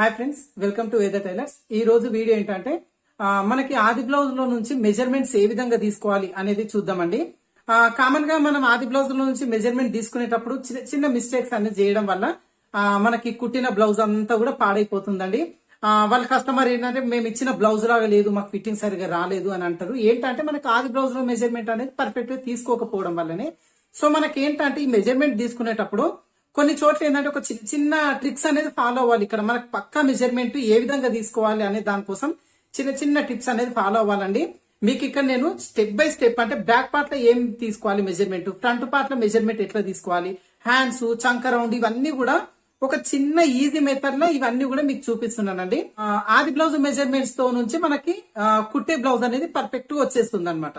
Hi friends, welcome to వేద tailors. ఈ రోజు వీడియో ఏంటంటే మనకి ఆది బ్లౌజ్ లో నుంచి మెజర్మెంట్స్ ఏ విధంగా తీసుకోవాలి అనేది చూద్దామండి. కామన్ గా మనం ఆది బ్లౌజ్ లో నుంచి మెజర్మెంట్ తీసుకునేటప్పుడు చిన్న చిన్న మిస్టేక్స్ అనేది చేయడం వల్ల మనకి కుట్టిన బ్లౌజ్ అంతా కూడా పాడైపోతుందండి. వాళ్ళ కస్టమర్ ఏంటంటే మేము ఇచ్చిన బ్లౌజ్ లాగా లేదు, మాకు ఫిట్టింగ్ సరిగా రాలేదు అని అంటారు. ఏంటంటే మనకి ఆది బ్లౌజ్ లో మెజర్మెంట్ అనేది పర్ఫెక్ట్ గా తీసుకోకపోవడం వల్లనే. సో మనకి ఏంటంటే ఈ మెజర్మెంట్ తీసుకునేటప్పుడు కొన్ని చోట్ల ఏంటంటే ఒక చిన్న చిన్న ట్రిక్స్ అనేది ఫాలో అవ్వాలి. ఇక్కడ మనకు పక్కా మెజర్మెంట్ ఏ విధంగా తీసుకోవాలి అనే దానికోసం చిన్న చిన్న టిప్స్ అనేది ఫాలో అవ్వాలండి. మీకు ఇక్కడ నేను స్టెప్ బై స్టెప్ అంటే బ్యాక్ పార్ట్ లో ఏం తీసుకోవాలి మెజర్మెంట్, ఫ్రంట్ పార్ట్ లో మెజర్మెంట్ ఎట్లా తీసుకోవాలి, హ్యాండ్స్, చంక రౌండ్ ఇవన్నీ కూడా ఒక చిన్న ఈజీ మెథడ్ లో ఇవన్నీ కూడా మీకు చూపిస్తున్నానండి. ఆది బ్లౌజ్ మెజర్మెంట్స్ తో నుంచి మనకి కుట్టే బ్లౌజ్ అనేది పర్ఫెక్ట్ గా వచ్చేస్తుంది అనమాట.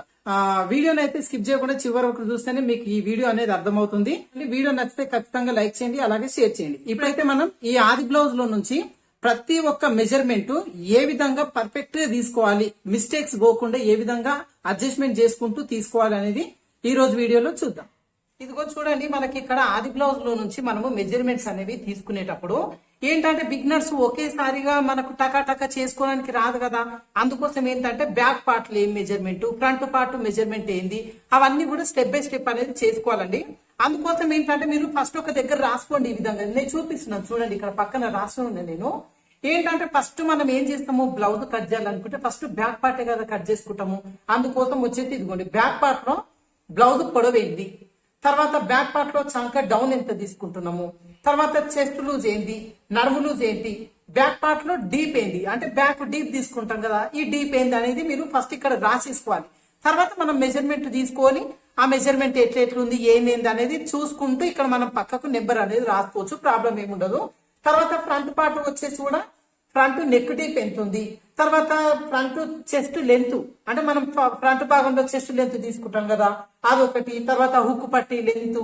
వీడియోని అయితే స్కిప్ చేయకుండా చివరి వరకు చూస్తేనే మీకు ఈ వీడియో అనేది అర్థమవుతుంది. వీడియో నచ్చితే ఖచ్చితంగా లైక్ చేయండి, అలాగే షేర్ చేయండి. ఇప్పుడైతే మనం ఈ ఆది బ్లౌజ్ లో నుంచి ప్రతి ఒక్క మెజర్మెంట్ ఏ విధంగా పర్ఫెక్ట్ గా తీసుకోవాలి, మిస్టేక్స్ పోకుండా ఏ విధంగా అడ్జస్ట్మెంట్ చేసుకుంటూ తీసుకోవాలి అనేది ఈ రోజు వీడియోలో చూద్దాం. ఇదిగో చూడండి, మనకి ఇక్కడ ఆది బ్లౌజ్ లో నుంచి మనము మెజర్మెంట్స్ అనేవి తీసుకునేటప్పుడు ఏంటంటే బిగినర్స్ ఒకేసారిగా మనకు టకా చేసుకోవడానికి రాదు కదా. అందుకోసం ఏంటంటే బ్యాక్ పార్ట్ లో ఏం మెజర్మెంట్, ఫ్రంట్ పార్ట్ మెజర్మెంట్ ఏంది, అవన్నీ కూడా స్టెప్ బై స్టెప్ అనేది చేసుకోవాలండి. అందుకోసం ఏంటంటే మీరు ఫస్ట్ ఒక దగ్గర రాసుకోండి. ఈ విధంగా నేను చూపిస్తున్నాను చూడండి, ఇక్కడ పక్కన రాసుకున్నాను నేను. ఏంటంటే ఫస్ట్ మనం ఏం చేస్తాము, బ్లౌజ్ కట్ చేయాలనుకుంటే ఫస్ట్ బ్యాక్ పార్టే కదా కట్ చేసుకుంటాము. అందుకోసం వచ్చేసి ఇదిగోండి బ్యాక్ పార్ట్ లో బ్లౌజ్ పొడవేంది, తర్వాత బ్యాక్ పార్ట్ లో చంక డౌన్ ఎంత తీసుకుంటున్నాము, తర్వాత చెస్ట్ లూజ్ ఏంటి, నడుము లూజ్ ఏంటి, బ్యాక్ పార్ట్ లో డీప్ ఏంది అంటే బ్యాక్ డీప్ తీసుకుంటాం కదా, ఈ డీప్ ఏంది అనేది మీరు ఫస్ట్ ఇక్కడ రాసేసుకోవాలి. తర్వాత మనం మెజర్మెంట్ తీసుకొని ఆ మెజర్మెంట్ ఎట్లుంది ఏంది అనేది చూసుకుంటూ ఇక్కడ మనం పక్కకు నెంబర్ అనేది రాసుకోవచ్చు, ప్రాబ్లం ఏముండదు. తర్వాత ఫ్రంట్ పార్ట్ వచ్చేసి కూడా ఫ్రంట్ నెక్ డీప్ ఎంత ఉంది, తర్వాత ఫ్రంట్ చెస్ట్ లెంత్ అంటే మనం ఫ్రంట్ భాగంలో చెస్ట్ లెంత్ తీసుకుంటాం కదా అదొకటి, తర్వాత హుక్ పట్టి లెంత్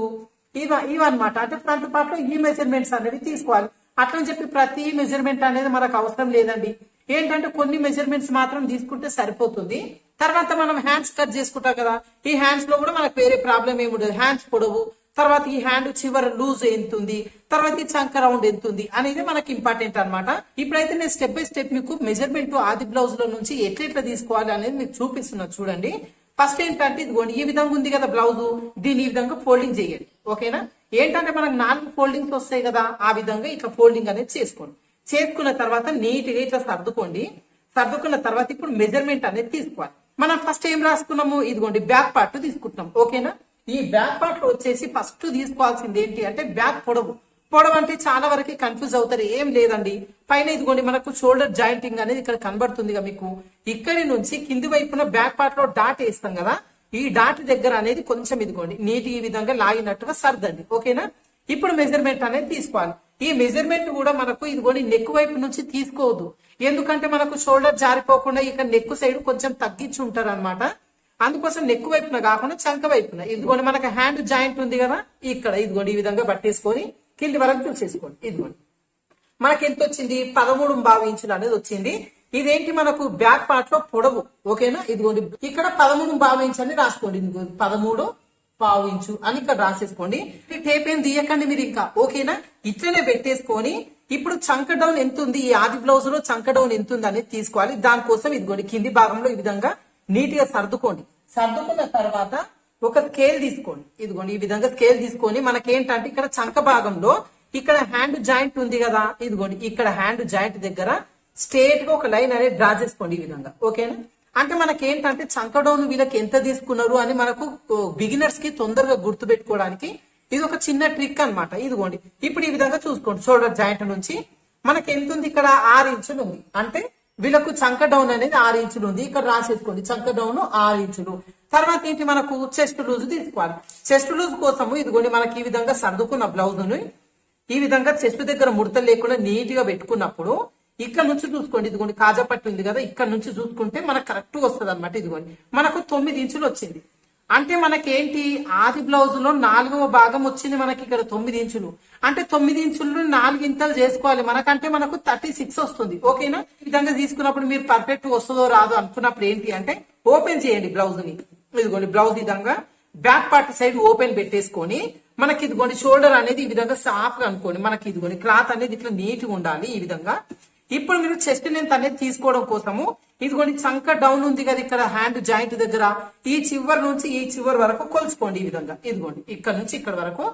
ఇవన్నమాట. అంటే ఫ్రంట్ పార్ట్ లో ఈ మెజర్మెంట్స్ అనేవి తీసుకోవాలి. అట్లని చెప్పి ప్రతి మెజర్మెంట్ అనేది మనకు అవసరం లేదండి. ఏంటంటే కొన్ని మెజర్మెంట్స్ మాత్రం తీసుకుంటే సరిపోతుంది. తర్వాత మనం హ్యాండ్స్ కట్ చేసుకుంటాం కదా, ఈ హ్యాండ్స్ లో కూడా మనకు వేరే ప్రాబ్లం ఏముండదు. హ్యాండ్స్ పొడవు, తర్వాత ఈ హ్యాండ్ చివరి లూజ్ ఎంత ఉంది, తర్వాత ఈ చంక రౌండ్ ఎంత ఉంది అనేది మనకి ఇంపార్టెంట్ అనమాట. ఇప్పుడైతే నేను స్టెప్ బై స్టెప్ మీకు మెజర్మెంట్ ఆది బ్లౌజ్ లో నుంచి ఎట్లా తీసుకోవాలి అనేది మీకు చూపిస్తున్నా చూడండి. ఫస్ట్ ఏంటంటే ఇదిగోండి ఈ విధంగా ఉంది కదా బ్లౌజ్, దీని ఈ విధంగా ఫోల్డింగ్ చేయండి. ఓకేనా? ఏంటంటే మనకు 4 ఫోల్డింగ్స్ వస్తాయి కదా, ఆ విధంగా ఇట్లా ఫోల్డింగ్ అనేది చేసుకోండి. చేసుకున్న తర్వాత నీట్ గా ఇట్లా సర్దుకోండి. సర్దుకున్న తర్వాత ఇప్పుడు మెజర్మెంట్ అనేది తీసుకోవాలి. మనం ఫస్ట్ ఏం రాసుకున్నాము, ఇదిగోండి బ్యాక్ పార్ట్ తీసుకుంటున్నాం. ఓకేనా? ఈ బ్యాక్ పార్ట్ లో వచ్చేసి ఫస్ట్ తీసుకోవాల్సింది ఏంటి అంటే బ్యాక్ పొడవు. పొడవు అంటే చాలా వరకు కన్ఫ్యూజ్ అవుతారు. ఏం లేదండి, పైన ఇదిగోండి మనకు షోల్డర్ జాయింటింగ్ అనేది ఇక్కడ కనబడుతుంది మీకు. ఇక్కడి నుంచి కింది వైపున బ్యాక్ పార్ట్ లో డాట్ వేస్తాం కదా, ఈ డాట్ దగ్గర అనేది కొంచెం ఇదిగోండి నీట్ ఈ విధంగా లాగినట్టుగా సర్దండి. ఓకేనా? ఇప్పుడు మెజర్మెంట్ అనేది తీసుకోవాలి. ఈ మెజర్మెంట్ కూడా మనకు ఇదిగోండి నెక్ వైపు నుంచి తీసుకోవద్దు, ఎందుకంటే మనకు షోల్డర్ జారిపోకుండా ఇక్కడ నెక్ సైడ్ కొంచెం తగ్గించి ఉంటారు అనమాట. అందుకోసం నెక్ వైపున కాకుండా చంక వైపున ఇదిగోండి మనకు హ్యాండ్ జాయింట్ ఉంది కదా, ఇక్కడ ఇదిగోండి ఈ విధంగా పట్టేసుకొని కింది వరకు చూసేసుకోండి. ఇదిగోండి మనకి ఎంత వచ్చింది, 13.5 ఇంచులు అనేది వచ్చింది. ఇదేంటి మనకు బ్యాక్ పార్ట్ లో పొడవు. ఓకేనా? ఇదిగోండి ఇక్కడ 13.5 ఇంచు అని రాసుకోండి. 13.5 ఇంచు అని ఇక్కడ రాసేసుకోండి. టేప్ ఏం తీయకండి మీరు ఇంకా. ఓకేనా? ఇట్లనే పెట్టేసుకొని ఇప్పుడు చంక డౌన్ ఎంత ఉంది, ఈ ఆది బ్లౌజ్ లో చంక డౌన్ ఎంత ఉంది అనేది తీసుకోవాలి. దానికోసం ఇదిగోండి కింది భాగంలో ఈ విధంగా నీట్ గా సర్దుకోండి. సర్దుకున్న తర్వాత ఒక స్కేల్ తీసుకోండి. ఇదిగోండి ఈ విధంగా స్కేల్ తీసుకొని మనకేంటంటే ఇక్కడ చంక భాగంలో ఇక్కడ హ్యాండ్ జాయింట్ ఉంది కదా, ఇదిగోండి ఇక్కడ హ్యాండ్ జాయింట్ దగ్గర స్ట్రేట్ గా ఒక లైన్ అనేది డ్రా చేసుకోండి ఈ విధంగా. ఓకేనా? అంటే మనకేంటంటే చంక డౌన్ వీళ్ళకి ఎంత తీసుకున్నారు అని మనకు బిగినర్స్ కి తొందరగా గుర్తు పెట్టుకోవడానికి ఇది ఒక చిన్న ట్రిక్ అనమాట. ఇదిగోండి ఇప్పుడు ఈ విధంగా చూసుకోండి, షోల్డర్ జాయింట్ నుంచి మనకి ఎంత ఉంది, ఇక్కడ 6 ఇంచులు ఉంది. అంటే వీళ్ళకు చంక డౌన్ అనేది 6 ఇంచులు ఉంది. ఇక్కడ రాసేసుకోండి చంక డౌన్ 6 ఇంచులు. తర్వాత ఏంటి మనకు చెస్ట్ లూజ్ తీసుకోవాలి. చెస్ట్ లూజ్ కోసము ఇదిగోండి మనకి ఈ విధంగా సర్దుకున్న బ్లౌజ్ ను ఈ విధంగా చెస్ట్ దగ్గర ముడతలు లేకుండా నీట్ గా పెట్టుకున్నప్పుడు ఇక్కడ నుంచి చూసుకోండి, ఇదిగోండి కాజా పట్టు ఉంది కదా, ఇక్కడ నుంచి చూసుకుంటే మనకు కరెక్ట్ వస్తుంది అనమాట. ఇదిగోండి మనకు 9 ఇంచులు వచ్చింది. అంటే మనకేంటి ఆది బ్లౌజ్ లో 4వ భాగం వచ్చింది మనకి ఇక్కడ 9 ఇంచులు. అంటే 9 ఇంచులు 4 ఇంతలు చేసుకోవాలి. మనకంటే మనకు 36 వస్తుంది. ఓకేనా? ఈ విధంగా తీసుకున్నప్పుడు మీరు పర్ఫెక్ట్ వస్తుందో రాదో అనుకున్నప్పుడు ఏంటి అంటే ఓపెన్ చేయండి బ్లౌజ్ ని. ఇదిగోండి బ్లౌజ్ విధంగా బ్యాక్ పార్ట్ సైడ్ ఓపెన్ పెట్టేసుకొని మనకి ఇదిగోండి షోల్డర్ అనేది ఈ విధంగా సాఫ్ గా అనుకోండి. మనకి ఇదిగోండి క్లాత్ అనేది ఇట్లా నీట్ గా ఉండాలి. ఈ విధంగా ఇప్పుడు మీరు చెస్ట్ లెంత్ అనేది తీసుకోవడం కోసము ఇదిగోండి చంక డౌన్ ఉంది కదా ఇక్కడ హ్యాండ్ జాయింట్ దగ్గర ఈ చివరి నుంచి ఈ చివరి వరకు కొలుచుకోండి ఈ విధంగా. ఇదిగోండి ఇక్కడ నుంచి ఇక్కడ వరకు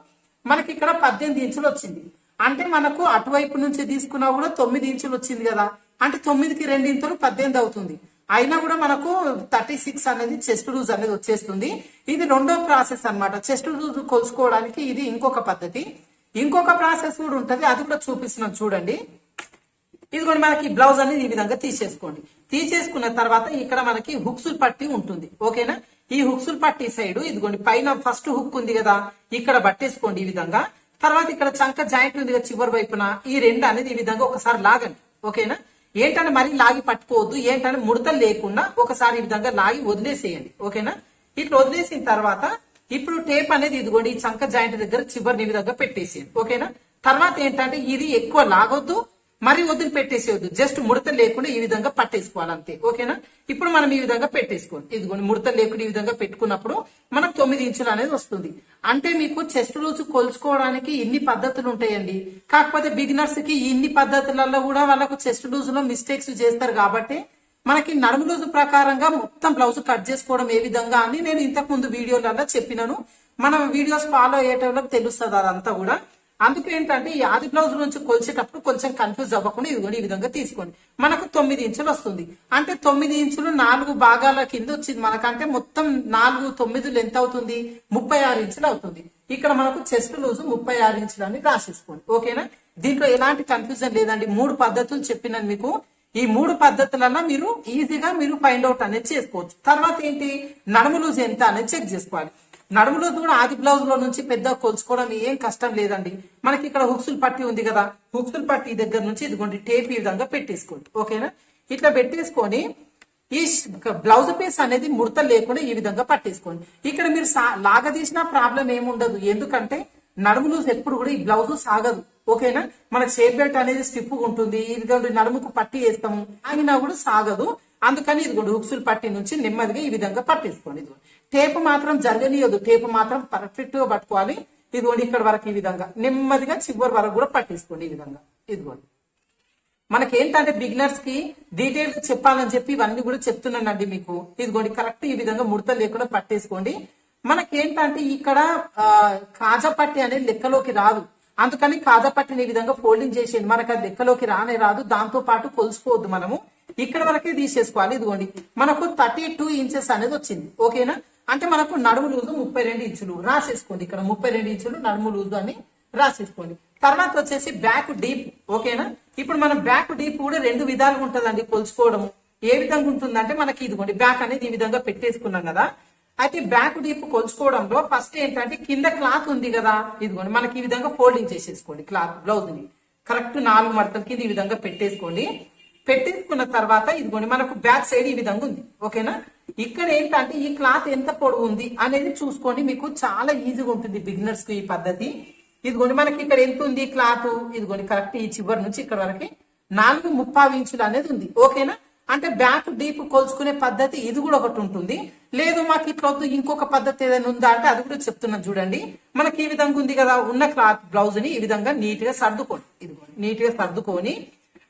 మనకి ఇక్కడ 18 ఇంచులు వచ్చింది. అంటే మనకు అటువైపు నుంచి తీసుకున్నా కూడా 9 ఇంచులు వచ్చింది కదా, అంటే 9కి 2 ఇంచులు 18 అవుతుంది. అయినా కూడా మనకు 36 అనేది చెస్ట్ లూజ్ అనేది వచ్చేస్తుంది. ఇది రెండో ప్రాసెస్ అన్నమాట. చెస్ట్ లూజ్ కొలుచుకోవడానికి ఇది ఇంకొక పద్ధతి. ఇంకొక ప్రాసెస్ కూడా ఉంటది, అది కూడా చూపిస్తున్నాను చూడండి. ఇదిగోండి మనకి బ్లౌజ్ అనేది ఈ విధంగా తీసేసుకోండి. తీసేసుకున్న తర్వాత ఇక్కడ మనకి హుక్సుల్ పట్టి ఉంటుంది. ఓకేనా, ఈ హుక్సుల్ పట్టి సైడ్ ఇదిగోండి పైన ఫస్ట్ హుక్ ఉంది కదా ఇక్కడ పట్టేసుకోండి ఈ విధంగా. తర్వాత ఇక్కడ చంక జాయింట్ ఉంది కదా చివరి వైపున ఈ రెండు అనేది ఈ విధంగా ఒకసారి లాగండి. ఓకేనా, ఏంటంటే మరీ లాగి పట్టుకోవద్దు, ఏంటంటే ముడతలు లేకుండా ఒకసారి ఈ విధంగా లాగి వదిలేసేయండి. ఓకేనా, ఇట్లా వదిలేసిన తర్వాత ఇప్పుడు టేప్ అనేది ఇదిగోండి ఈ చంక జాయింట్ దగ్గర చివరిని ఈ విధంగా పెట్టేసేయండి. ఓకేనా, తర్వాత ఏంటంటే ఇది ఎక్కువ లాగొద్దు మరి వదిలి పెట్టేసేయద్దు, జస్ట్ ముడత లేకుండా ఈ విధంగా పట్టేసుకోవాలి అంతే. ఓకేనా, ఇప్పుడు మనం ఈ విధంగా పెట్టేసుకోండి. ఇదిగోండి ముడత లేకుండా ఈ విధంగా పెట్టుకున్నప్పుడు మనకు 9 ఇంచులు అనేది వస్తుంది. అంటే మీకు చెస్ట్ లూజ్ కొలుచుకోవడానికి ఇన్ని పద్ధతులు ఉంటాయండి. కాకపోతే బిగినర్స్ కి ఇన్ని పద్ధతులలో కూడా వాళ్ళకు చెస్ట్ లూజ్ లో మిస్టేక్స్ చేస్తారు కాబట్టి మనకి నడుము లూజ్ ప్రకారంగా మొత్తం బ్లౌజ్ కట్ చేసుకోవడం ఏ విధంగా అని నేను ఇంతకు ముందు వీడియోలలో చెప్పినాను. మనం వీడియోస్ ఫాలో అయ్యేటోళ్ళకి తెలుస్తుంది అదంతా కూడా. అందుకే ఏంటంటే ఈ ఆది బ్లౌజ్ నుంచి కొలిచేటప్పుడు కొంచెం కన్ఫ్యూజ్ అవ్వకుండా ఇదిగోండి ఈ విధంగా తీసుకోండి. మనకు 9 ఇంచులు వస్తుంది. అంటే 9 ఇంచులు 4 భాగాల కింద వచ్చింది మనకంటే మొత్తం 4 9 ఎంత అవుతుంది 36 ఇంచులు అవుతుంది. ఇక్కడ మనకు చెస్ట్ లూజ్ 36 ఇంచులు అని రాసేసుకోండి. ఓకేనా, దీంట్లో ఎలాంటి కన్ఫ్యూజన్ లేదండి. 3 పద్ధతులు చెప్పినాను మీకు. ఈ 3 పద్ధతులలో మీరు ఈజీగా మీరు ఫైండ్ అవుట్ అనేది చేసుకోవచ్చు. తర్వాత ఏంటి నడుము లూజ్ ఎంత అనేది చెక్ చేసుకోవాలి. నడుము లూజ్ కూడా ఆది బ్లౌజ్ లో నుంచి పెద్ద కొలుచుకోవడం ఏం కష్టం లేదండి. మనకి ఇక్కడ హుక్సుల్ పట్టి ఉంది కదా, హుక్సుల్ పట్టి దగ్గర నుంచి ఇదిగోండి టేప్ ఈ విధంగా పెట్టేసుకోండి. ఓకేనా, ఇట్లా పెట్టేసుకొని ఈ బ్లౌజ్ పీస్ అనేది ముడత లేకుండా ఈ విధంగా పట్టేసుకోండి. ఇక్కడ మీరు లాగదీసిన ప్రాబ్లం ఏముండదు, ఎందుకంటే నడుము లూజ్ ఎప్పుడు కూడా ఈ బ్లౌజ్ సాగదు. ఓకేనా, మనకి షేప్ బెల్ట్ అనేది స్టిఫ్ ఉంటుంది, ఇదిగోండి నడుముకు పట్టి వేస్తాము ఆగినా కూడా సాగదు. అందుకని ఇదిగోండి హుక్సుల్ పట్టి నుంచి నెమ్మదిగా ఈ విధంగా పట్టేసుకోండి. ఇదిగోండి టేప్ మాత్రం జరగనీయదు, టేప్ మాత్రం పర్ఫెక్ట్ గా పట్టుకోవాలి. ఇదిగోండి ఇక్కడ వరకు ఈ విధంగా నెమ్మదిగా చివరి వరకు కూడా పట్టేసుకోండి ఈ విధంగా. ఇదిగోండి మనకి ఏంటంటే బిగినర్స్ కి డీటెయిల్ గా చెప్పాలని చెప్పి ఇవన్నీ కూడా చెప్తున్నానండి మీకు. ఇదిగోండి కరెక్ట్ ఈ విధంగా ముడత లేకుండా పట్టేసుకోండి. మనకేంటంటే ఇక్కడ కాజా పట్టి అనేది లెక్కలోకి రాదు, అందుకని కాజా పట్టిని ఈ విధంగా ఫోల్డింగ్ చేసేయండి. మనకు అది లెక్కలోకి రానే రాదు, దాంతో పాటు కొలుసుకోవద్దు మనము. ఇక్కడ వరకే తీసేసుకోవాలి. ఇదిగోండి మనకు 32 ఇంచెస్ అనేది వచ్చింది. ఓకేనా, అంటే మనకు నడుము లూజు 32 ఇంచులు రాసేసుకోండి. ఇక్కడ 32 ఇంచులు నడుము లూజు అని రాసేసుకోండి. తర్వాత వచ్చేసి బ్యాక్ డీప్. ఓకేనా, ఇప్పుడు మనం బ్యాక్ డీప్ కూడా 2 విధాలుగా ఉంటుందండి కొలుచుకోవడం. ఏ విధంగా ఉంటుందంటే మనకి ఇదిగోండి బ్యాక్ అనేది ఈ విధంగా పెట్టేసుకున్నాం కదా, అయితే బ్యాక్ డీప్ కొలుచుకోవడంలో ఫస్ట్ ఏంటంటే కింద క్లాత్ ఉంది కదా, ఇదిగోండి మనకి ఈ విధంగా ఫోల్డింగ్ చేసేసుకోండి. క్లాత్ బ్లౌజ్ ని కరెక్ట్ 4 మడతల కింద ఈ విధంగా పెట్టేసుకోండి. పెట్టేసుకున్న తర్వాత ఇదిగోండి మనకు బ్యాక్ సైడ్ ఈ విధంగా ఉంది. ఓకేనా, ఇక్కడ ఏంటంటే ఈ క్లాత్ ఎంత పొడవు ఉంది అనేది చూసుకోండి, మీకు చాలా ఈజీగా ఉంటుంది బిగినర్స్ కి ఈ పద్ధతి. ఇదిగోండి మనకి ఇక్కడ ఎంత ఉంది క్లాత్, ఇదిగోండి కరెక్ట్ ఈ చివరి నుంచి ఇక్కడ వరకు 4.35 ఇంచులు అనేది ఉంది. ఓకేనా, అంటే బ్యాక్ డీప్ కొలుచుకునే పద్ధతి ఇది కూడా ఒకటి ఉంటుంది. లేదు మాకు ఇట్లా వద్దు ఇంకొక పద్ధతి ఏదైనా ఉందా అంటే అది కూడా చెప్తున్నాను చూడండి. మనకి ఈ విధంగా ఉంది కదా, ఉన్న క్లాత్ బ్లౌజ్ ని ఈ విధంగా నీట్ గా సర్దుకోండి. ఇదిగోండి నీట్ గా సర్దుకొని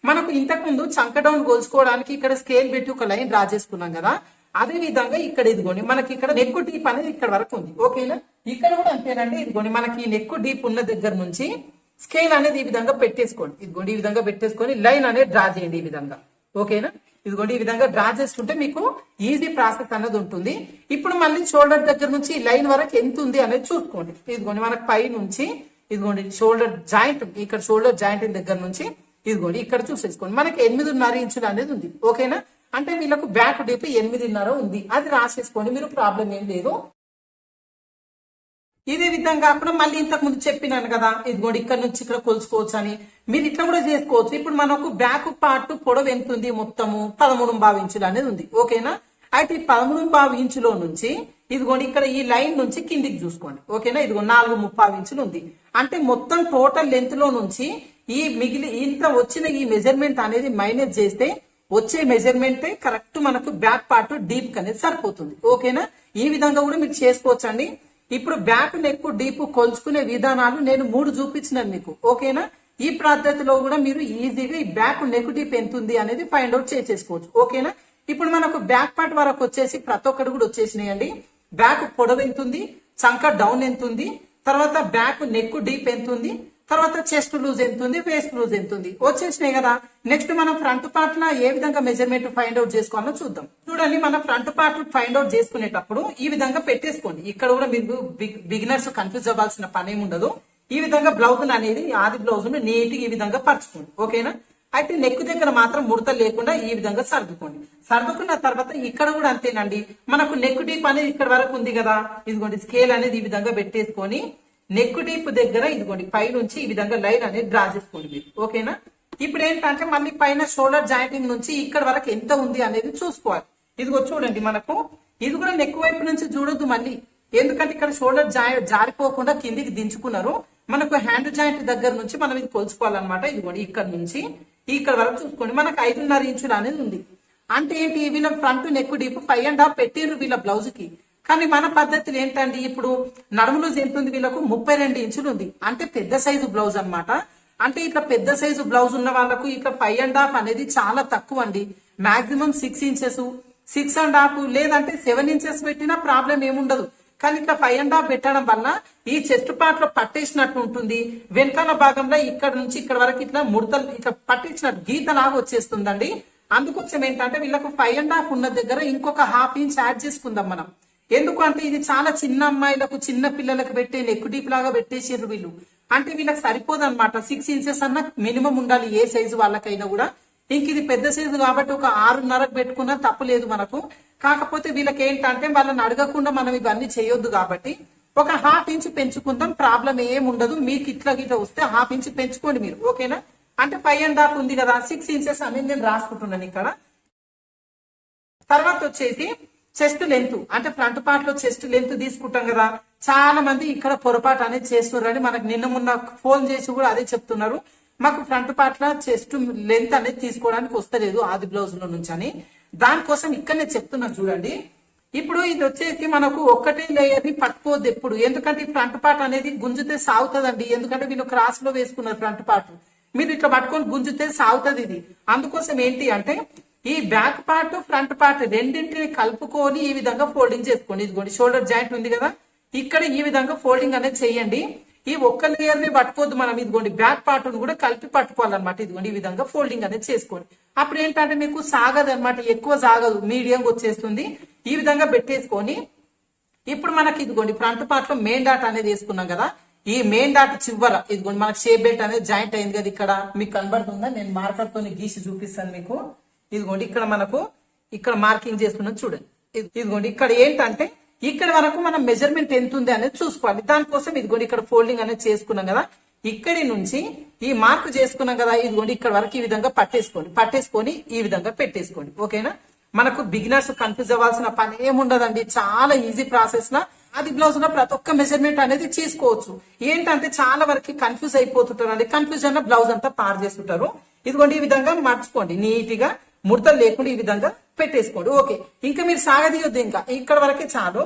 మనకు ఇంతకు ముందు చంక డౌన్ కొలుచుకోవడానికి ఇక్కడ స్కేల్ పెట్టి ఒక లైన్ డ్రా చేసుకున్నాం కదా, అదే విధంగా ఇక్కడ ఇదిగోండి మనకి ఇక్కడ నెక్ డీప్ అనేది ఇక్కడ వరకు ఉంది. ఓకేనా, ఇక్కడ కూడా అంతేనండి. ఇదిగోండి మనకి నెక్ డీప్ ఉన్న దగ్గర నుంచి స్కేల్ అనేది ఈ విధంగా పెట్టేసుకోండి. ఇదిగోండి ఈ విధంగా పెట్టేసుకొని లైన్ అనేది డ్రా చేయండి ఈ విధంగా. ఓకేనా, ఇదిగోండి ఈ విధంగా డ్రా చేసుకుంటే మీకు ఈజీ ప్రాసెస్ అనేది ఉంటుంది. ఇప్పుడు మళ్ళీ షోల్డర్ దగ్గర నుంచి ఈ లైన్ వరకు ఎంత ఉంది అనేది చూసుకోండి. ఇదిగోండి మనకు పై నుంచి ఇదిగోండి షోల్డర్ జాయింట్, ఇక్కడ షోల్డర్ జాయింట్ దగ్గర నుంచి ఇదిగోండి ఇక్కడ చూసేసుకోండి మనకి 8.5 ఇంచులు అనేది ఉంది. ఓకేనా, అంటే వీళ్ళకు బ్యాక్ డీప్ 8.5 ఉంది, అది రాసేసుకోండి, మీరు ప్రాబ్లం ఏం లేదు. ఇదే విధంగా కాకుండా మళ్ళీ ఇంతకు ముందు చెప్పినాను కదా, ఇదిగోండి ఇక్కడ నుంచి ఇక్కడ కొలుచుకోవచ్చు అని, మీరు ఇట్లా కూడా చేసుకోవచ్చు. ఇప్పుడు మనకు బ్యాక్ పార్ట్ పొడవు ఎంత ఉంది మొత్తము 13.5 ఇంచులు అనేది ఉంది. ఓకేనా, అయితే ఈ 13.5 ఇంచులో నుంచి ఇదిగోండి ఇక్కడ ఈ లైన్ నుంచి కిందికి చూసుకోండి. ఓకేనా, ఇదిగో 4.35 ఇంచులు ఉంది. అంటే మొత్తం టోటల్ లెంత్ లో నుంచి ఈ మిగిలి ఇంత వచ్చిన ఈ మెజర్మెంట్ అనేది మైనస్ చేస్తే వచ్చే మెజర్మెంట్ కరెక్ట్ మనకు బ్యాక్ పార్ట్ డీప్ అనేది సరిపోతుంది. ఓకేనా, ఈ విధంగా కూడా మీరు చేసుకోవచ్చండి. ఇప్పుడు బ్యాక్ నెక్ డీప్ కొలుచుకునే విధానాలు నేను 3 చూపించినాను మీకు. ఓకేనా, ఈ పద్ధతిలో కూడా మీరు ఈజీగా ఈ బ్యాక్ నెక్ డీప్ ఎంత ఉంది అనేది ఫైండ్ అవుట్ చేసేసుకోవచ్చు. ఓకేనా? ఇప్పుడు మనకు బ్యాక్ పార్ట్ వరకు వచ్చేసి ప్రతి ఒక్కటి కూడా వచ్చేసినాయండి. బ్యాక్ పొడవు ఎంత ఉంది, చంక డౌన్ ఎంత ఉంది, తర్వాత బ్యాక్ నెక్ డీప్ ఎంత ఉంది, తర్వాత చెస్ట్ లూజ్ ఎంత ఉంది, వేస్ట్ లూజ్ ఎంత ఉంది వచ్చేసినాయి కదా. నెక్స్ట్ మనం ఫ్రంట్ పార్ట్ లో ఏ విధంగా మెజర్మెంట్ ఫైండ్ అవుట్ చేసుకోవాలో చూద్దాం. చూడండి, మన ఫ్రంట్ పార్ట్ ఫైండ్ అవుట్ చేసుకునేటప్పుడు ఈ విధంగా పెట్టేసుకోండి. ఇక్కడ కూడా మీరు బిగినర్స్ కన్ఫ్యూజ్ అవ్వాల్సిన పని ఏమి ఉండదు. ఈ విధంగా బ్లౌజ్ అనేది ఆది బ్లౌజ్ ను నీట్ గా ఈ విధంగా పరచుకోండి. ఓకేనా? అయితే నెక్ దగ్గర మాత్రం ముడత లేకుండా ఈ విధంగా సర్దుకోండి. సర్దుకున్న తర్వాత ఇక్కడ కూడా అంతేనండి, మనకు నెక్ డీప్ అనేది ఇక్కడ వరకు ఉంది కదా, ఇదిగోండి స్కేల్ అనేది ఈ విధంగా పెట్టేసుకొని నెక్ డీప్ దగ్గర ఇదిగోండి పై నుంచి ఈ విధంగా లైన్ అనేది డ్రా చేసుకోండి మీరు. ఓకేనా? ఇప్పుడు ఏంటంటే మళ్ళీ పైన షోల్డర్ జాయింటింగ్ నుంచి ఇక్కడ వరకు ఎంత ఉంది అనేది చూసుకోవాలి. ఇదిగో చూడండి, మనకు ఇది కూడా నెక్ వైపు నుంచి చూడొద్దు మళ్ళీ, ఎందుకంటే ఇక్కడ షోల్డర్ జారిపోకుండా కిందికి దించుకున్నారు. మనకు హ్యాండ్ జాయింట్ దగ్గర నుంచి మనం ఇది కొలుచుకోవాలన్నమాట. ఇదిగోండి ఇక్కడ నుంచి ఇక్కడ వరకు చూసుకోండి, మనకు 5.5 ఇంచులు అనేది ఉంది. అంటే ఏంటి, వీళ్ళ ఫ్రంట్ నెక్ డీప్ 5.5 పెట్టిర్రు వీళ్ళ బ్లౌజ్ కి. కానీ మన పద్ధతులు ఏంటండి, ఇప్పుడు నడుము లూజ్ ఎంత ఉంది వీళ్ళకు 32 ఇంచులు ఉంది. అంటే పెద్ద సైజు బ్లౌజ్ అన్నమాట. అంటే ఇట్లా పెద్ద సైజు బ్లౌజ్ ఉన్న వాళ్ళకు ఇట్లా 5.5 అనేది చాలా తక్కువ అండి. మాక్సిమం 6 ఇంచెస్, 6.5 లేదంటే 7 ఇంచెస్ పెట్టినా ప్రాబ్లం ఏముండదు. కానీ ఇట్లా 5.5 పెట్టడం వల్ల ఈ చెస్ట్ పార్ట్ లో పట్టేసినట్టు ఉంటుంది. వెనకాల భాగంలో ఇక్కడ నుంచి ఇక్కడ వరకు ఇట్లా ముడతలు ఇట్లా పట్టించినట్టు గీతలాగా వచ్చేస్తుందండి. అందుకోసం ఏంటంటే వీళ్ళకు 5.5 ఉన్న దగ్గర ఇంకొక 1/2 ఇంచ్ యాడ్ చేసుకుందాం మనం. ఎందుకంటే ఇది చాలా చిన్న అమ్మాయిలకు చిన్న పిల్లలకు పెట్టే నెక్ డీప్ లాగా పెట్టేసారు వీళ్ళు. అంటే వీళ్ళకి సరిపోదు అనమాట. 6 ఇంచెస్ అన్న మినిమం ఉండాలి ఏ సైజు వాళ్ళకైనా కూడా. ఇంక ఇది పెద్ద సైజు కాబట్టి ఒక 6.5 పెట్టుకున్నా తప్పులేదు మనకు. కాకపోతే వీళ్ళకి ఏంటంటే వాళ్ళని అడగకుండా మనం ఇవన్నీ చేయొద్దు కాబట్టి ఒక 1/2 ఇంచ్ పెంచుకుందాం, ప్రాబ్లం ఏముండదు. మీకు ఇట్లా వస్తే 1/2 ఇంచ్ పెంచుకోండి మీరు. ఓకేనా? అంటే 5.5 ఉంది కదా, 6 ఇంచెస్ అనేది నేను రాసుకుంటున్నాను ఇక్కడ. తర్వాత వచ్చేసి చెస్ట్ లెంత్, అంటే ఫ్రంట్ పార్ట్ లో చెస్ట్ లెంత్ తీసుకుంటాం కదా. చాలా మంది ఇక్కడ పొరపాటు అనేది చేస్తున్నారని మనకు నిన్న మొన్న ఫోన్ చేసి కూడా అదే చెప్తున్నారు, మాకు ఫ్రంట్ పార్ట్ లో చెస్ట్ లెంత్ అనేది తీసుకోవడానికి వస్తలేదు ఆది బ్లౌజ్ లో నుంచి అని. దానికోసం ఇక్కడ నేను చెప్తున్నా చూడండి. ఇప్పుడు ఇది వచ్చేసి మనకు ఒక్కటే లేయర్ ని పట్టుకోవద్దు ఎప్పుడు, ఎందుకంటే ఈ ఫ్రంట్ పార్ట్ అనేది గుంజితే సాగుతుందండి. ఎందుకంటే వీళ్ళు క్రాస్ లో వేసుకున్నారు ఫ్రంట్ పార్ట్, మీరు ఇట్లా పట్టుకొని గుంజితే సాగుతుంది ఇది. అందుకోసం ఏంటి అంటే ఈ బ్యాక్ పార్ట్ ఫ్రంట్ పార్ట్ రెండింటిని కలుపుకొని ఈ విధంగా ఫోల్డింగ్ చేసుకోండి. ఇదిగోండి షోల్డర్ జాయింట్ ఉంది కదా, ఇక్కడ ఈ విధంగా ఫోల్డింగ్ అనేది చేయండి. ఈ ఒక్క లేయర్ ని పట్టుకోవద్దు మనం, ఇదిగోండి బ్యాక్ పార్ట్ ను కూడా కలిపి పట్టుకోవాలన్నమాట. ఇదిగోండి ఈ విధంగా ఫోల్డింగ్ అనేది చేసుకోండి. అప్పుడు ఏంటంటే మీకు సాగదు అనమాట, ఎక్కువ సాగదు, మీడియంగా వచ్చేస్తుంది. ఈ విధంగా పెట్టేసుకొని ఇప్పుడు మనకి ఇదిగోండి ఫ్రంట్ పార్ట్ లో మెయిన్ డాట్ అనేది వేసుకున్నాం కదా, ఈ మెయిన్ డాట్ చివర ఇదిగోండి మనకి షేప్ బెల్ట్ అనేది జాయింట్ అయింది కదా. ఇక్కడ మీకు కనబడుతుందా, నేను మార్కర్ తో గీసి చూపిస్తాను మీకు. ఇదిగోండి ఇక్కడ మనకు ఇక్కడ మార్కింగ్ చేసుకున్నాం చూడండి. ఇదిగోండి ఇక్కడ ఏంటంటే ఇక్కడ వరకు మనం మెజర్మెంట్ ఎంత ఉంది అనేది చూసుకోవాలి. దానికోసం ఇదిగోండి ఇక్కడ ఫోల్డింగ్ అనేది చేసుకున్నాం కదా, ఇక్కడి నుంచి ఈ మార్క్ చేసుకున్నాం కదా, ఇదిగోండి ఇక్కడ వరకు ఈ విధంగా పట్టేసుకొని ఈ విధంగా పెట్టేసుకోండి. ఓకేనా? మనకు బిగినర్స్ కన్ఫ్యూజ్ అవ్వాల్సిన పని ఏముండదండి, చాలా ఈజీ ప్రాసెస్ లా ఆది బ్లౌజ్ లో ప్రతి ఒక్క మెజర్మెంట్ అనేది చేసుకోవచ్చు. ఏంటంటే చాలా వరకు కన్ఫ్యూజ్ అయిపోతుంటారు అండి, కన్ఫ్యూజన్ లో బ్లౌజ్ అంతా పాడు చేస్తుంటారు. ఇదిగోండి ఈ విధంగా మర్చుకోండి, నీట్ గా ముడతలు లేకుండా ఈ విధంగా పెట్టేసుకోండి. ఓకే, ఇంకా మీరు సాగదీయొద్దు, ఇంకా ఇక్కడ వరకే చాలు.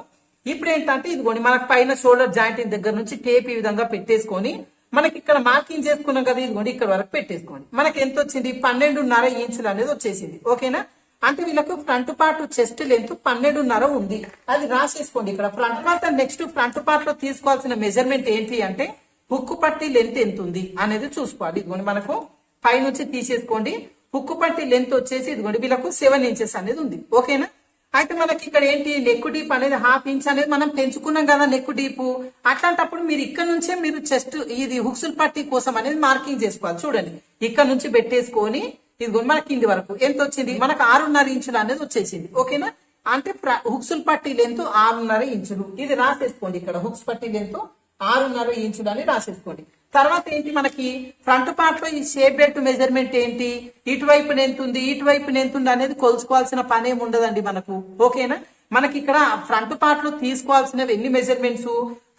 ఇప్పుడు ఏంటంటే ఇదిగోండి మనకు పైన షోల్డర్ జాయింటింగ్ దగ్గర నుంచి టేప్ ఈ విధంగా పెట్టేసుకొని మనకి ఇక్కడ మార్కింగ్ చేసుకున్నాం కదా, ఇదిగోండి ఇక్కడ వరకు పెట్టేసుకోండి. మనకి ఎంత వచ్చింది, 12.5 ఇంచులు అనేది వచ్చేసింది. ఓకేనా? అంటే వీళ్ళకు ఫ్రంట్ పార్ట్ చెస్ట్ లెంత్ 12.5 ఉంది, అది రాసేసుకోండి ఇక్కడ. Front part next front part లో తీసుకోవాల్సిన మెజర్మెంట్ ఏంటి అంటే హుక్కు పట్టి లెంత్ ఎంత ఉంది అనేది చూసుకోవాలి. ఇదిగోండి మనకు పై నుంచి తీసేసుకోండి. హుక్కు పట్టి లెంత్ వచ్చేసి ఇదిగోండి వీళ్ళకు 7 ఇంచెస్ అనేది ఉంది. ఓకేనా? అయితే మనకి ఇక్కడ ఏంటి, నెక్ డీప్ అనేది 1/2 ఇంచ్ అనేది మనం పెంచుకున్నాం కదా నెక్ డీప్. అట్లాంటప్పుడు మీరు ఇక్కడ నుంచే మీరు చెస్ట్ ఇది హుక్సుల్ పట్టి కోసం అనేది మార్కింగ్ చేసుకోవాలి. చూడండి ఇక్కడ నుంచి పెట్టేసుకొని ఇదిగోండి మన కింది వరకు ఎంత వచ్చింది, మనకు 6.5 ఇంచులు అనేది వచ్చేసింది. ఓకేనా? అంటే హుక్సుల్ పట్టి లెంత్ 6.5 ఇంచులు, ఇది రాసేసుకోండి. ఇక్కడ హుక్స్ పట్టి లెంత్ 6.5 ఇంచులు అని రాసేసుకోండి. తర్వాత ఏంటి, మనకి ఫ్రంట్ పార్ట్ లో ఈ షేప్ బెల్ట్ మెజర్మెంట్ ఏంటి, ఇటువైపు ఎంత ఉంది ఇటువైపు ఎంత ఉంది అనేది కొలుచుకోవాల్సిన పని ఏమి ఉండదండి మనకు. ఓకేనా? మనకి ఇక్కడ ఫ్రంట్ పార్ట్ లో తీసుకోవాల్సినవి ఎన్ని మెజర్మెంట్స్,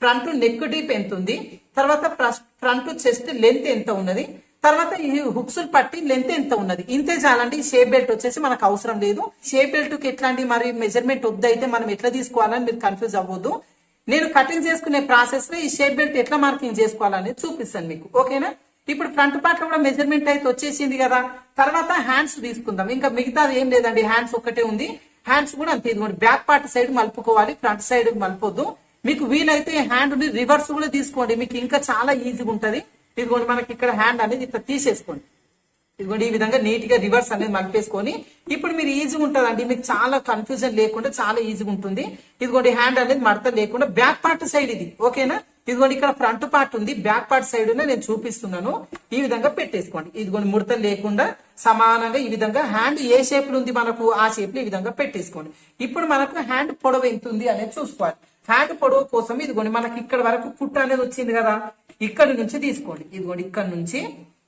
ఫ్రంట్ నెక్ డీప్ ఎంత ఉంది, తర్వాత ఫ్రంట్ చెస్ట్ లెంత్ ఎంత ఉన్నది, తర్వాత ఈ హుక్సులు పట్టి లెంత్ ఎంత ఉన్నది, ఇంతే చాలండి. షేప్ బెల్ట్ వచ్చేసి మనకు అవసరం లేదు. షేప్ బెల్ట్ కి ఎట్లాంటి మరి మెజర్మెంట్ వద్దయితే మనం ఎట్లా తీసుకోవాలని మీరు కన్ఫ్యూజ్ అవ్వద్దు. నేను కటింగ్ చేసుకునే ప్రాసెస్ లో ఈ షేప్ బెల్ట్ ఎట్లా మార్కింగ్ చేసుకోవాలనేది చూపిస్తాను మీకు. ఓకేనా? ఇప్పుడు ఫ్రంట్ పార్ట్ లో కూడా మెజర్మెంట్ అయితే వచ్చేసింది కదా. తర్వాత హ్యాండ్స్ తీసుకుందాం. ఇంకా మిగతాది ఏం లేదండి, హ్యాండ్స్ ఒక్కటే ఉంది. హ్యాండ్స్ కూడా అంతే, ఇదిగోండి బ్యాక్ పార్ట్ సైడ్ మలుపుకోవాలి, ఫ్రంట్ సైడ్ మలుపొద్దు. మీకు వీలైతే హ్యాండ్ ని రివర్స్ కూడా తీసుకోండి, మీకు ఇంకా చాలా ఈజీగా ఉంటది. ఇదిగోండి మనకి ఇక్కడ హ్యాండ్ అనేది ఇట్లా తీసేసుకోండి. ఇదిగోండి ఈ విధంగా నీట్ గా రివర్స్ అనేది మలిపేసుకొని ఇప్పుడు మీరు ఈజీగా ఉంటదండి, మీకు చాలా కన్ఫ్యూజన్ లేకుండా చాలా ఈజీగా ఉంటుంది. ఇదిగోండి హ్యాండ్ అనేది మడత లేకుండా బ్యాక్ పార్ట్ సైడ్ ఇది, ఓకేనా. ఇదిగోండి ఇక్కడ ఫ్రంట్ పార్ట్ ఉంది, బ్యాక్ పార్ట్ సైడ్ నేను చూపిస్తున్నాను. ఈ విధంగా పెట్టేసుకోండి. ఇదిగోండి ముడత లేకుండా సమానంగా ఈ విధంగా హ్యాండ్ ఏ షేప్ లో ఉంది మనకు ఆ షేప్ లో ఈ విధంగా పెట్టేసుకోండి. ఇప్పుడు మనకు హ్యాండ్ పొడవు ఎంత ఉంది అనేది చూసుకోవాలి. హ్యాండ్ పొడవు కోసం ఇదిగోండి మనకి ఇక్కడ వరకు కుట్ట అనేది వచ్చింది కదా, ఇక్కడి నుంచి తీసుకోండి. ఇదిగోండి ఇక్కడ నుంచి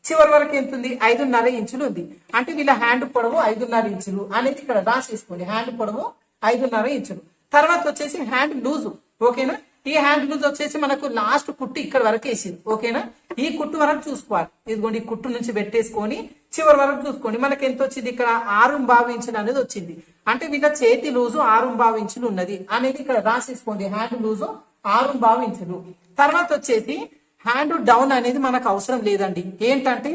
చివరి వరకు ఎంత ఉంది, 5.5 ఇంచులు ఉంది. అంటే వీళ్ళ హ్యాండ్ పొడవు 5.5 ఇంచులు అనేది ఇక్కడ రాసేసుకోండి. హ్యాండ్ పొడవు 5.5 ఇంచులు. తర్వాత వచ్చేసి హ్యాండ్ లూజు, ఓకేనా. ఈ హ్యాండ్ లూజ్ వచ్చేసి మనకు లాస్ట్ కుట్టు ఇక్కడ వరకు వేసింది, ఓకేనా. ఈ కుట్టు వరకు చూసుకోవాలి. ఇదిగోండి ఈ కుట్టు నుంచి పెట్టేసుకొని చివరి వరకు చూసుకోండి. మనకి ఎంత వచ్చింది, ఇక్కడ 6.5 ఇంచులు అనేది వచ్చింది. అంటే వీళ్ళ చేతి లూజు 6.5 ఇంచులు ఉన్నది అనేది ఇక్కడ రాసేసుకోండి. హ్యాండ్ లూజు 6.5 ఇంచులు. తర్వాత వచ్చేసి హ్యాండ్ డౌన్ అనేది మనకు అవసరం లేదండి. ఏంటంటే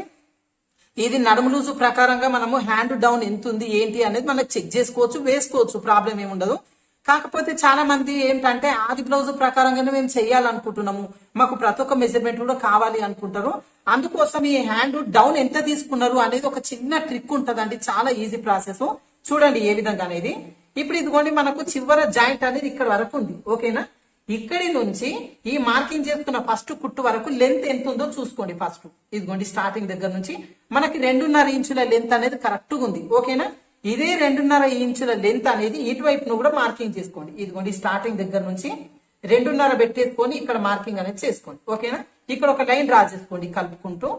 ఇది నడుము లూజు ప్రకారంగా మనము హ్యాండ్ డౌన్ ఎంత ఉంది ఏంటి అనేది మనం చెక్ చేసుకోవచ్చు, వేసుకోవచ్చు, ప్రాబ్లం ఏమి ఉండదు. కాకపోతే చాలా మంది ఏంటంటే ఆది బ్లౌజ్ ప్రకారంగానే మేము చెయ్యాలనుకుంటున్నాము, మాకు ప్రతి ఒక్క మెజర్మెంట్ కూడా కావాలి అనుకుంటారు. అందుకోసం ఈ హ్యాండ్ డౌన్ ఎంత తీసుకున్నారు అనేది ఒక చిన్న ట్రిక్ ఉంటదండి, చాలా ఈజీ ప్రాసెస్. చూడండి ఏ విధంగా అనేది. ఇప్పుడు ఇదిగోండి మనకు చివర జాయింట్ అనేది ఇక్కడ వరకు ఉంది, ఓకేనా. ఇక్కడి నుంచి ఈ మార్కింగ్ చేసుకున్న ఫస్ట్ కుట్టు వరకు లెంత్ ఎంత ఉందో చూసుకోండి. ఫస్ట్ ఇదిగోండి స్టార్టింగ్ దగ్గర నుంచి మనకి 2.5 ఇంచుల లెంత్ అనేది కరెక్ట్ గా ఉంది, ఓకేనా. ఇదే 2.5 ఇంచుల లెంత్ అనేది ఇటువైపును కూడా మార్కింగ్ చేసుకోండి. ఇదిగోండి స్టార్టింగ్ దగ్గర నుంచి 2.5 పెట్టేసుకొని ఇక్కడ మార్కింగ్ అనేది చేసుకోండి, ఓకేనా. ఇక్కడ ఒక లైన్ డ్రా చేసుకోండి కలుపుకుంటూ.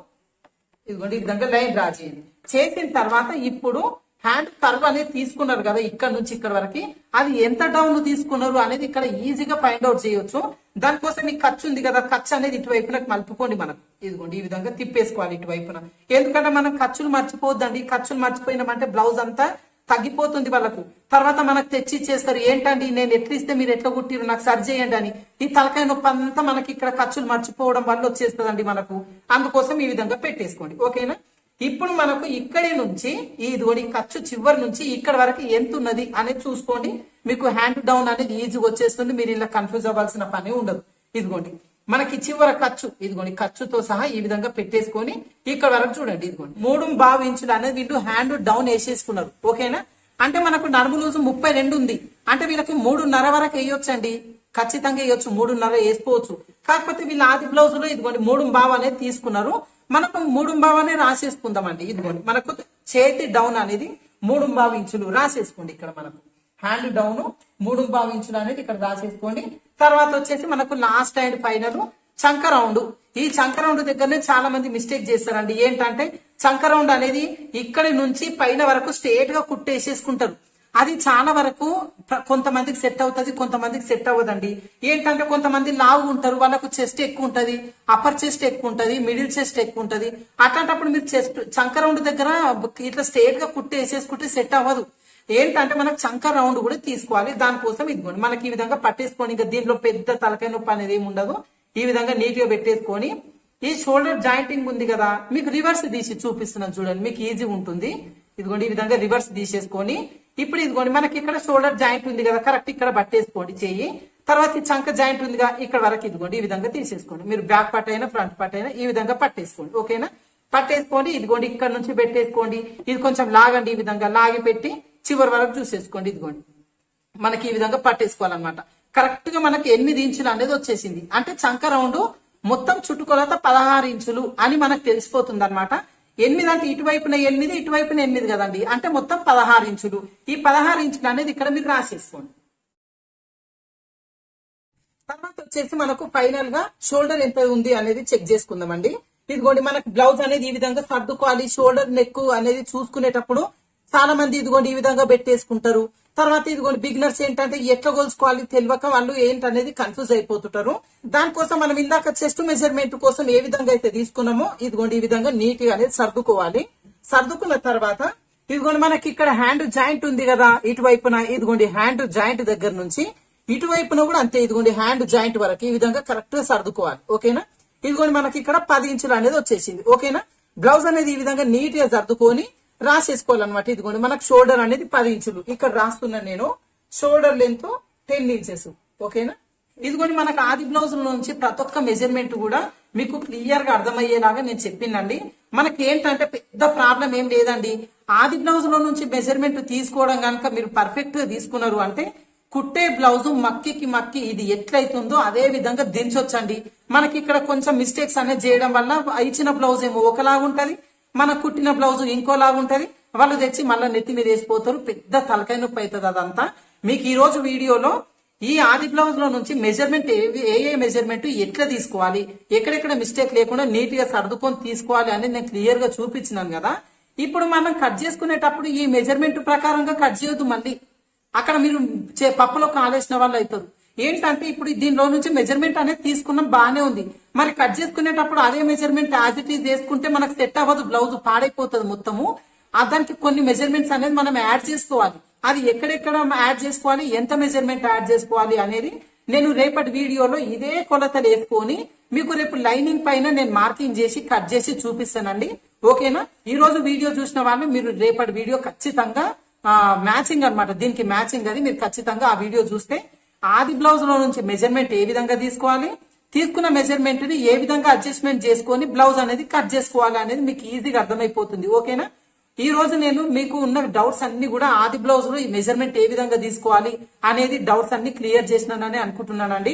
ఇదిగోండి ఈ విధంగా లైన్ డ్రా చేయండి. చేసిన తర్వాత ఇప్పుడు హ్యాండ్ కర్వ్ అనేది తీసుకున్నారు కదా ఇక్కడ నుంచి ఇక్కడ వరకు, అది ఎంత డౌన్ తీసుకున్నారు అనేది ఇక్కడ ఈజీగా ఫైండ్ అవుట్ చేయొచ్చు. దానికోసం ఈ ఖర్చు ఉంది కదా, ఖర్చు అనేది ఇటువైపునకు మలుపుకోండి. మనం ఇదిగోండి ఈ విధంగా తిప్పేసుకోవాలి ఇటువైపున. ఎందుకంటే మనం ఖర్చులు మర్చిపోద్దండి, ఖర్చులు మర్చిపోయినామంటే బ్లౌజ్ అంతా తగ్గిపోతుంది వాళ్ళకు. తర్వాత మనకు తెచ్చి ఇచ్చేస్తారు, ఏంటండి నేను ఎట్లా ఇస్తే మీరు ఎట్లా కుట్టిరు నాకు సరి చేయండి అని. ఈ తలకాయ నొప్పి అంతా మనకి ఇక్కడ ఖర్చులు మర్చిపోవడం వల్ల వచ్చేస్తుందండి మనకు. అందుకోసం ఈ విధంగా పెట్టేసుకోండి, ఓకేనా. ఇప్పుడు మనకు ఇక్కడి నుంచి ఇదిగోండి ఖర్చు చివరి నుంచి ఇక్కడ వరకు ఎంత ఉన్నది అనేది చూసుకోండి. మీకు హ్యాండ్ డౌన్ అనేది ఈజీగా వచ్చేస్తుంది, మీరు ఇలా కన్ఫ్యూజ్ అవ్వాల్సిన పని ఉండదు. ఇదిగోండి మనకి చివరి ఖర్చు, ఇదిగోండి ఖర్చుతో సహా ఈ విధంగా పెట్టేసుకొని ఇక్కడ వరకు చూడండి. ఇదిగోండి 3.5 ఇంచులు అనేది వీళ్ళు హ్యాండ్ డౌన్ వేసేసుకున్నారు, ఓకేనా. అంటే మనకు నడుము లూజు 32 ఉంది, అంటే వీళ్ళకి 3.5 వరకు వేయొచ్చండి, ఖచ్చితంగా వేయొచ్చు, 3.5 వేసుకోవచ్చు. కాకపోతే వీళ్ళ ఆది బ్లౌజ్ లో ఇదిగోండి 3.5 అనేది తీసుకున్నారు, మనకు 3.5 రాసేసుకుందామండి. ఇదిగోండి మనకు చేతి డౌన్ అనేది 3.5 ఇంచులు రాసేసుకోండి. ఇక్కడ మనకు హ్యాండ్ డౌన్ 3.5 ఇంచులు అనేది ఇక్కడ రాసేసుకోండి. తర్వాత వచ్చేసి మనకు లాస్ట్ అండ్ ఫైనల్ చంక రౌండ్. ఈ చంక రౌండ్ దగ్గరనే చాలా మంది మిస్టేక్ చేస్తారండి. ఏంటంటే చంక రౌండ్ అనేది ఇక్కడి నుంచి పైన వరకు స్ట్రేట్ గా కుట్టేసేసుకుంటారు. అది చాలా వరకు కొంతమందికి సెట్ అవుతుంది, కొంతమందికి సెట్ అవ్వదండి. ఏంటంటే కొంతమంది లావు ఉంటారు, వాళ్ళకు చెస్ట్ ఎక్కువ ఉంటది, అప్పర్ చెస్ట్ ఎక్కువ ఉంటది, మిడిల్ చెస్ట్ ఎక్కువ ఉంటది. అట్లాంటప్పుడు మీరు చెస్ట్ చంక రౌండ్ దగ్గర ఇట్లా స్ట్రేట్ గా కుట్టి వేసేసుకుంటే సెట్ అవ్వదు. ఏంటంటే మనకు చంక రౌండ్ కూడా తీసుకోవాలి. దానికోసం ఇదిగోండి మనకి ఈ విధంగా పట్టేసుకొని, ఇంకా దీంట్లో పెద్ద తలకాయ నొప్పి అనేది ఏమి ఉండదు. ఈ విధంగా నీట్ గా పెట్టేసుకొని ఈ షోల్డర్ జాయింటింగ్ ఉంది కదా, మీకు రివర్స్ తీసి చూపిస్తున్నాను చూడండి, మీకు ఈజీ ఉంటుంది. ఇదిగోండి ఈ విధంగా రివర్స్ తీసేసుకొని ఇప్పుడు ఇదిగోండి మనకి ఇక్కడ షోల్డర్ జాయింట్ ఉంది కదా, కరెక్ట్ ఇక్కడ పట్టేసుకోండి చెయ్యి. తర్వాత ఈ చంక జాయింట్ ఉందిగా ఇక్కడ వరకు ఇదిగోండి ఈ విధంగా తీసేసుకోండి. మీరు బ్యాక్ పార్ట్ అయినా ఫ్రంట్ పార్ట్ అయినా ఈ విధంగా పట్టేసుకోండి, ఓకేనా. పట్టేసుకోండి ఇదిగోండి ఇక్కడ నుంచి పెట్టేసుకోండి. ఇది కొంచెం లాగండి, ఈ విధంగా లాగి పెట్టి చివరి వరకు చూసేసుకోండి. ఇదిగోండి మనకి ఈ విధంగా పట్టేసుకోవాలన్నమాట. కరెక్ట్ గా మనకి 8 ఇంచులు అనేది వచ్చేసింది. అంటే చంక రౌండ్ మొత్తం చుట్టుకొలత 16 ఇంచులు అని మనకు తెలిసిపోతుంది అనమాట. 8 అంటే ఇటువైపున 8, ఇటువైపున 8 కదండి, అంటే మొత్తం 16 ఇంచులు. ఈ 16 ఇంచులు అనేది ఇక్కడ మీరు రాసేసుకోండి. తర్వాత వచ్చేసి మనకు ఫైనల్ గా షోల్డర్ ఎంత ఉంది అనేది చెక్ చేసుకుందామండి. ఇదిగోండి మనకు బ్లౌజ్ అనేది ఈ విధంగా సర్దుకోవాలి. షోల్డర్ నెక్ అనేది చూసుకునేటప్పుడు చాలా మంది ఇదిగోండి ఈ విధంగా పెట్టేసుకుంటారు. తర్వాత ఇదిగోండి బిగినర్స్ ఏంటంటే ఎట్లా కొలుసుకోవాలి తెలియక వాళ్ళు ఏంటనేది కన్ఫ్యూజ్ అయిపోతుంటారు. దానికోసం మనం ఇందాక చెస్ట్ మెజర్మెంట్ కోసం ఏ విధంగా అయితే తీసుకున్నామో ఇదిగోండి ఈ విధంగా నీట్ గా అనేది సర్దుకోవాలి. సర్దుకున్న తర్వాత ఇదిగోండి మనకి ఇక్కడ హ్యాండ్ జాయింట్ ఉంది కదా ఇటువైపున, ఇదిగోండి హ్యాండ్ జాయింట్ దగ్గర నుంచి ఇటువైపున కూడా అంతే, ఇదిగోండి హ్యాండ్ జాయింట్ వరకు ఈ విధంగా కరెక్ట్ గా సర్దుకోవాలి, ఓకేనా. ఇదిగోండి మనకి ఇక్కడ 10 ఇంచులు అనేది వచ్చేసింది. ఓకేనా, బ్లౌజ్ అనేది ఈ విధంగా నీట్ గా సర్దుకొని రాసేసుకోవాలన్నమాట. ఇదిగోండి మనకు షోల్డర్ అనేది 10 ఇంచులు, ఇక్కడ రాస్తున్నాను నేను. Shoulder length 10 inches. ఓకేనా, ఇదిగోండి మనకు ఆది బ్లౌజ్ నుంచి ప్రతి ఒక్క మెజర్మెంట్ కూడా మీకు క్లియర్ గా అర్థమయ్యేలాగా నేను చెప్పిందండి. మనకి ఏంటంటే పెద్ద ప్రాబ్లం ఏం లేదండి. ఆది బ్లౌజ్ లో నుంచి మెజర్మెంట్ తీసుకోవడం కనుక మీరు పర్ఫెక్ట్ గా తీసుకున్నారు అంటే కుట్టే బ్లౌజ్ మక్కి ఇది ఎట్లయితుందో అదే విధంగా దించొచ్చండి. మనకి ఇక్కడ కొంచెం మిస్టేక్స్ అనేది చేయడం వల్ల ఇచ్చిన బ్లౌజ్ ఏమో ఒకలాగుంటది, మన కుట్టిన బ్లౌజ్ ఇంకోలాగుంటది. వాళ్ళు తెచ్చి మళ్ళీ నెత్తి మీద వేసిపోతారు, పెద్ద తలకాయ నొప్పి అవుతుంది అదంతా. మీకు ఈ రోజు వీడియోలో ఈ ఆది బ్లౌజ్ లో నుంచి మెజర్మెంట్ ఏ మెజర్మెంట్ ఎట్లా తీసుకోవాలి, ఎక్కడెక్కడ మిస్టేక్ లేకుండా నీట్ గా సర్దుకొని తీసుకోవాలి అనేది నేను క్లియర్ గా చూపించినాను కదా. ఇప్పుడు మనం కట్ చేసుకునేటప్పుడు ఈ మెజర్మెంట్ ప్రకారంగా కట్ చేయొద్దు. మళ్ళీ అక్కడ మీరు పప్పులో కాలేసిన వాళ్ళు అవుతారు. ఏంటంటే ఇప్పుడు దీనిలో నుంచి మెజర్మెంట్ అనేది తీసుకున్నాం, బాగానే ఉంది. మరి కట్ చేసుకునేటప్పుడు అదే మెజర్మెంట్ యాజ్ ఇట్ ఈజ్ చేసుకుంటే మనకు సెట్ అవ్వదు, బ్లౌజ్ పాడైపోతుంది మొత్తము. దానికి కొన్ని మెజర్మెంట్స్ అనేది మనం యాడ్ చేసుకోవాలి. అది ఎక్కడెక్కడ యాడ్ చేసుకోవాలి, ఎంత మెజర్మెంట్ యాడ్ చేసుకోవాలి అనేది నేను రేపటి వీడియోలో ఇదే కొలతలు వేసుకొని మీకు రేపు లైనింగ్ పైన నేను మార్కింగ్ చేసి కట్ చేసి చూపిస్తానండి. ఓకేనా, ఈ రోజు వీడియో చూసిన వాళ్ళు మీరు రేపటి వీడియో ఖచ్చితంగా మ్యాచింగ్ అన్నమాట, దీనికి మ్యాచింగ్ అది మీరు ఖచ్చితంగా ఆ వీడియో చూస్తే ఆది బ్లౌజ్ లో నుంచి మెజర్మెంట్ ఏ విధంగా తీసుకోవాలి, తీసుకున్న మెజర్మెంట్ ని ఏ విధంగా అడ్జస్ట్మెంట్ చేసుకొని బ్లౌజ్ అనేది కట్ చేసుకోవాలి అనేది మీకు ఈజీగా అర్థమైపోతుంది. ఓకేనా, ఈ రోజు నేను మీకు ఉన్న డౌట్స్ అన్ని కూడా ఆది బ్లౌజ్ లో ఈ మెజర్మెంట్ ఏ విధంగా తీసుకోవాలి అనేది డౌట్స్ అన్ని క్లియర్ చేసినానని అనుకుంటున్నానండి.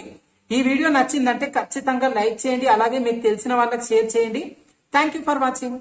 ఈ వీడియో నచ్చిందంటే ఖచ్చితంగా లైక్ చేయండి, అలాగే మీకు తెలిసిన వాళ్ళకి షేర్ చేయండి. Thank you for watching.